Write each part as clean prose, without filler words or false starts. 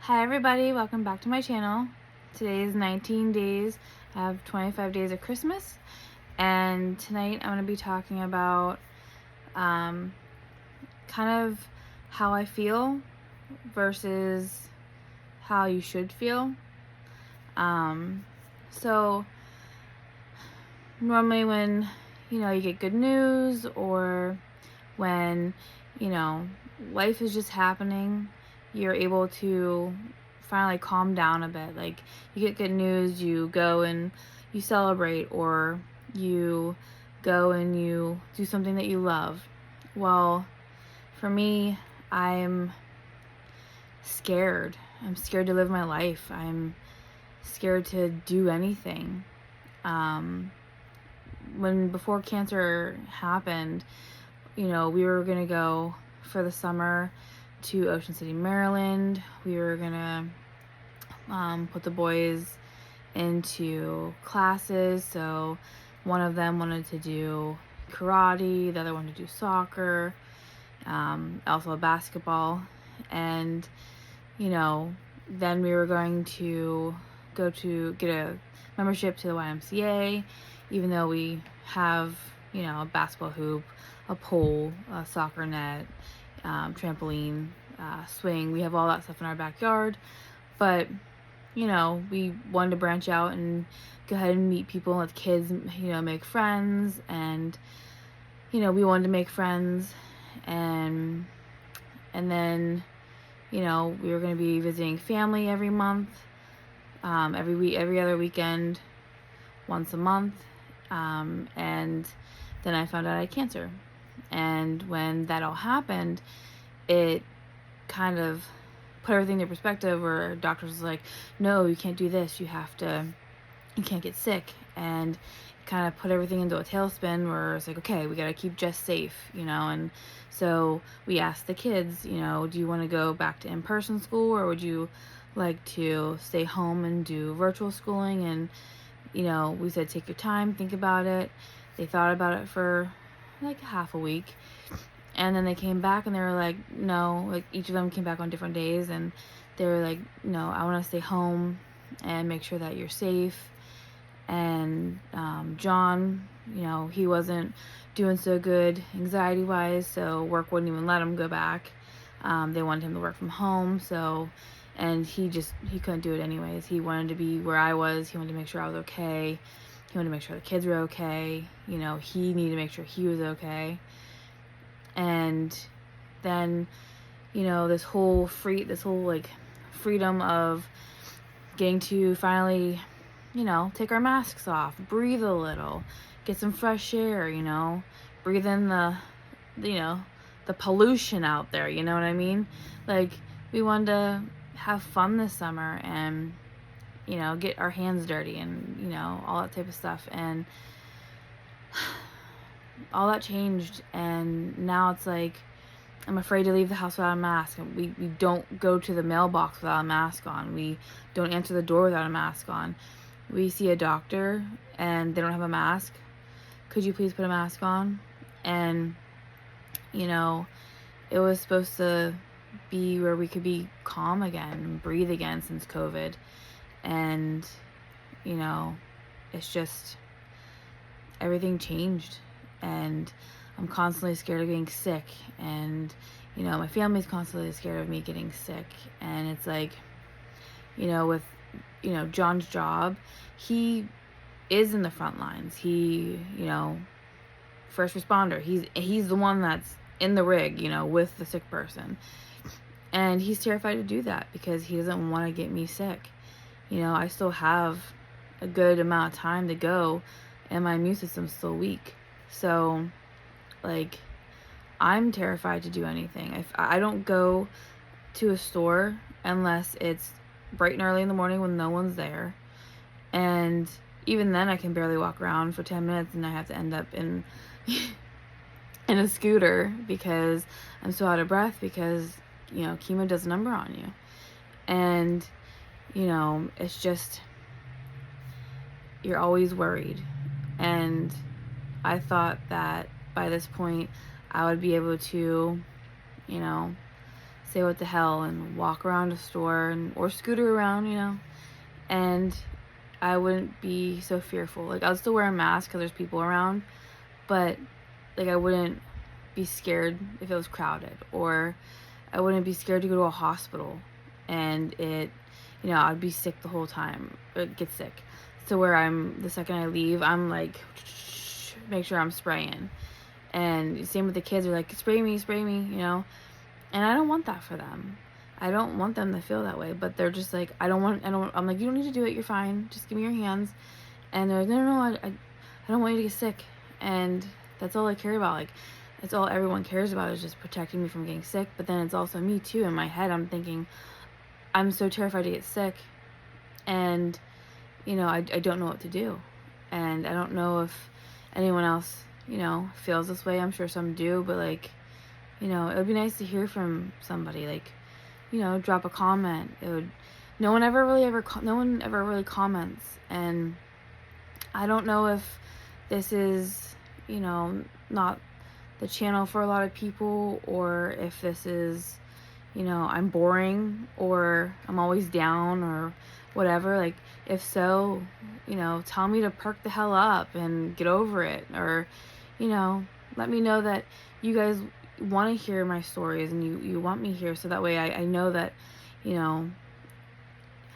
Hi everybody, welcome back to my channel. Today is 19 days. I have 25 days of Christmas, and tonight I'm going to be talking about kind of how I feel versus how you should feel. So normally when you get good news, or when life is just happening, you're able to finally calm down a bit. Like, you get good news, you go and you celebrate, or you go and you do something that you love. Well, for me, I'm scared. I'm scared to live my life. I'm scared to do anything. Before cancer happened, we were gonna go for the summer to Ocean City, Maryland. We were gonna put the boys into classes. So one of them wanted to do karate, the other wanted to do soccer, also basketball. And then we were going to go to get a membership to the YMCA, even though we have a basketball hoop, a pole, a soccer net, trampoline, swing. We have all that stuff in our backyard, but we wanted to branch out and go ahead and meet people, let kids make friends. And we wanted to make friends, and then we were going to be visiting family every month, every week, every other weekend, once a month. And then I found out I had cancer. And when that all happened, it kind of put everything into perspective, where doctors was like, no, you can't do this, you can't get sick. And it kind of put everything into a tailspin, where it's like, okay, we got to keep Jess safe, and so we asked the kids, do you want to go back to in-person school, or would you like to stay home and do virtual schooling? And we said, take your time, think about it. They thought about it for like half a week, and then they came back and they were like, no. Like, each of them came back on different days, and they were like, no, I want to stay home and make sure that you're safe. And John, he wasn't doing so good anxiety wise, so work wouldn't even let him go back. They wanted him to work from home, and he couldn't do it anyways. He wanted to be where I was. He wanted to make sure I was okay. He wanted to make sure the kids were okay. He needed to make sure he was okay. And then, this whole freedom of getting to finally, take our masks off, breathe a little, get some fresh air, breathe in the pollution out there, you know what I mean? Like, we wanted to have fun this summer and, get our hands dirty and, all that type of stuff. And all that changed, and now it's like, I'm afraid to leave the house without a mask. We don't go to the mailbox without a mask on. We don't answer the door without a mask on. We see a doctor and they don't have a mask. Could you please put a mask on? And it was supposed to be where we could be calm again and breathe again since COVID. And it's just, everything changed, and I'm constantly scared of getting sick. And my family's constantly scared of me getting sick. And it's like, with John's job, he is in the front lines. He first responder. He's the one that's in the rig, with the sick person. And he's terrified to do that because he doesn't want to get me sick. I still have a good amount of time to go, and my immune system's still weak. So, like, I'm terrified to do anything. If I don't go to a store unless it's bright and early in the morning when no one's there. And even then, I can barely walk around for 10 minutes, and I have to end up in in a scooter because I'm so out of breath, because chemo does a number on you. And it's just, you're always worried. And I thought that by this point I would be able to say what the hell and walk around a store or scooter around, and I wouldn't be so fearful. Like, I'll still wear a mask because there's people around, but like, I wouldn't be scared if it was crowded, or I wouldn't be scared to go to a hospital and I'd be sick the whole time, or get sick. So where the second I leave, I'm like, make sure I'm spraying. And same with the kids, are like, spray me, and I don't want that for them. I don't want them to feel that way, but they're just like, I'm like, you don't need to do it, you're fine, just give me your hands. And they're like, no, I don't want you to get sick. And that's all I care about. Like, that's all everyone cares about, is just protecting me from getting sick. But then it's also me too. In my head, I'm thinking, I'm so terrified to get sick, and I don't know what to do. And I don't know if anyone else feels this way. I'm sure some do, but like, it would be nice to hear from somebody. Like, drop a comment. No one ever really comments, and I don't know if this is not the channel for a lot of people, or if this is I'm boring, or I'm always down, or whatever. Like, if so, tell me to perk the hell up and get over it, or let me know that you guys want to hear my stories and you want me here, so that way I know that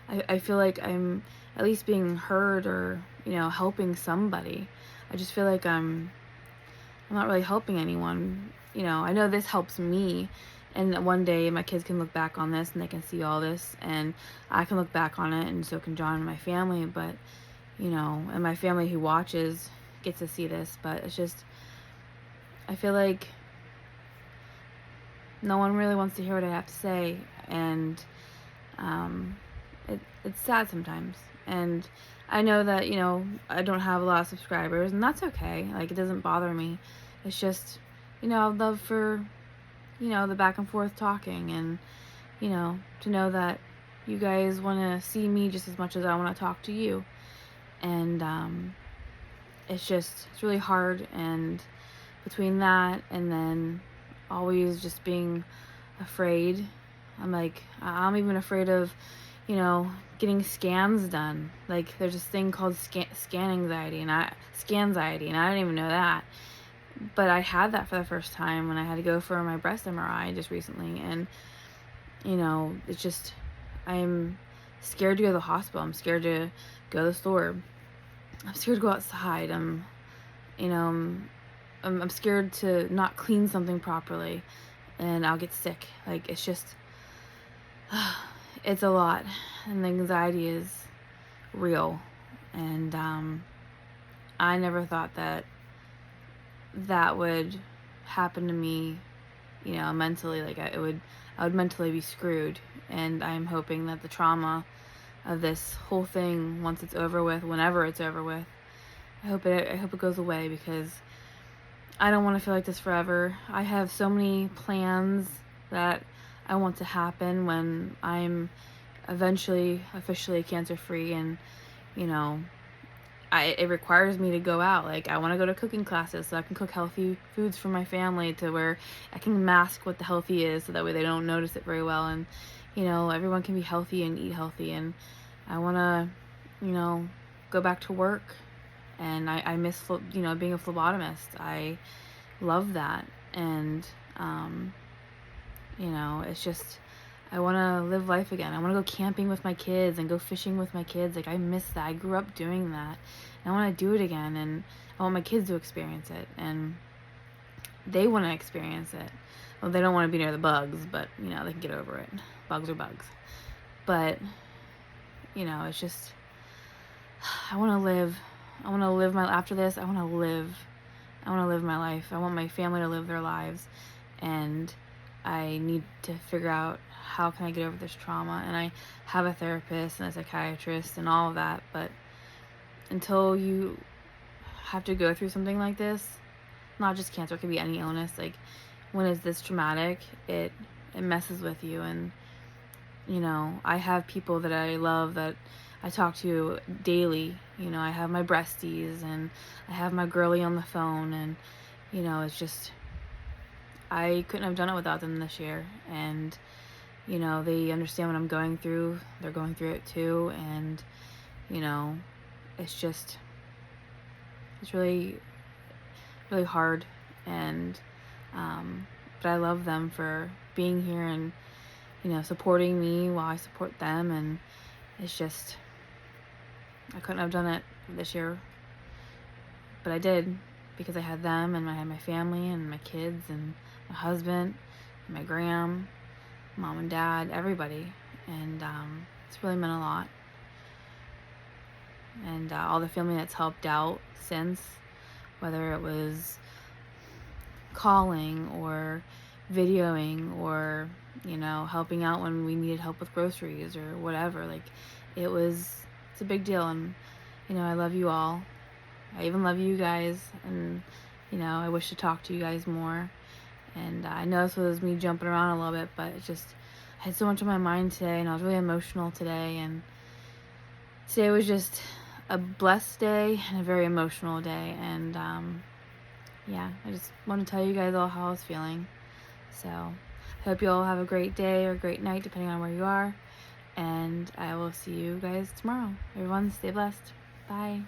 I feel like I'm at least being heard, or helping somebody. I just feel like I'm not really helping anyone. I know this helps me, and one day my kids can look back on this and they can see all this, and I can look back on it, and so can John and my family. But and my family who watches gets to see this. But it's just, I feel like no one really wants to hear what I have to say, and it's sad sometimes. And I know that I don't have a lot of subscribers, and that's okay. Like, it doesn't bother me. It's just I'd love for the back and forth talking, and to know that you guys want to see me just as much as I want to talk to you. And it's really hard, and between that and then always just being afraid, I'm even afraid of getting scans done. Like, there's this thing called scan anxiety, and I didn't even know that. But I had that for the first time when I had to go for my breast MRI just recently. And it's just, I'm scared to go to the hospital. I'm scared to go to the store. I'm scared to go outside. I'm scared to not clean something properly, and I'll get sick. Like, it's just, it's a lot, and the anxiety is real. And I never thought that would happen to me, mentally. Like, I would mentally be screwed. And I'm hoping that the trauma of this whole thing, once it's over with, whenever it's over with, I hope it goes away, because I don't want to feel like this forever. I have so many plans that I want to happen when I'm eventually officially cancer-free, and it requires me to go out. Like, I want to go to cooking classes so I can cook healthy foods for my family, to where I can mask what the healthy is, so that way they don't notice it very well, and everyone can be healthy and eat healthy. And I want to go back to work, and I miss being a phlebotomist. I love that. And it's just, I want to live life again. I want to go camping with my kids and go fishing with my kids. Like, I miss that. I grew up doing that, and I want to do it again. And I want my kids to experience it, and they want to experience it. Well, they don't want to be near the bugs, but they can get over it. Bugs are bugs. But it's just, I want to live. After this, I want to live my life. I want my family to live their lives, and I need to figure out how can I get over this trauma. And I have a therapist and a psychiatrist and all of that, but until you have to go through something like this, not just cancer, it could be any illness, like, when it's this traumatic, it messes with you. And I have people that I love, that I talk to daily. I have my breasties, and I have my girlie on the phone, and it's just, I couldn't have done it without them this year. And you know, they understand what I'm going through. They're going through it too, and, you know, it's just, it's really, really hard, and, but I love them for being here and, you know, supporting me while I support them, and it's just, I couldn't have done it this year, but I did, because I had them, and I had my family, and my kids, and my husband, and my gram, mom and dad, everybody, and it's really meant a lot, and all the family that's helped out since, whether it was calling or videoing or, you know, helping out when we needed help with groceries or whatever, like, it's a big deal, and, you know, I love you all. I even love you guys, and, you know, I wish to talk to you guys more, and I know this was me jumping around a little bit, but it's just, I had so much on my mind today, and I was really emotional today, and today was just a blessed day and a very emotional day, and yeah, I just want to tell you guys all how I was feeling. So I hope you all have a great day or a great night, depending on where you are, and I will see you guys tomorrow. Everyone, stay blessed. Bye.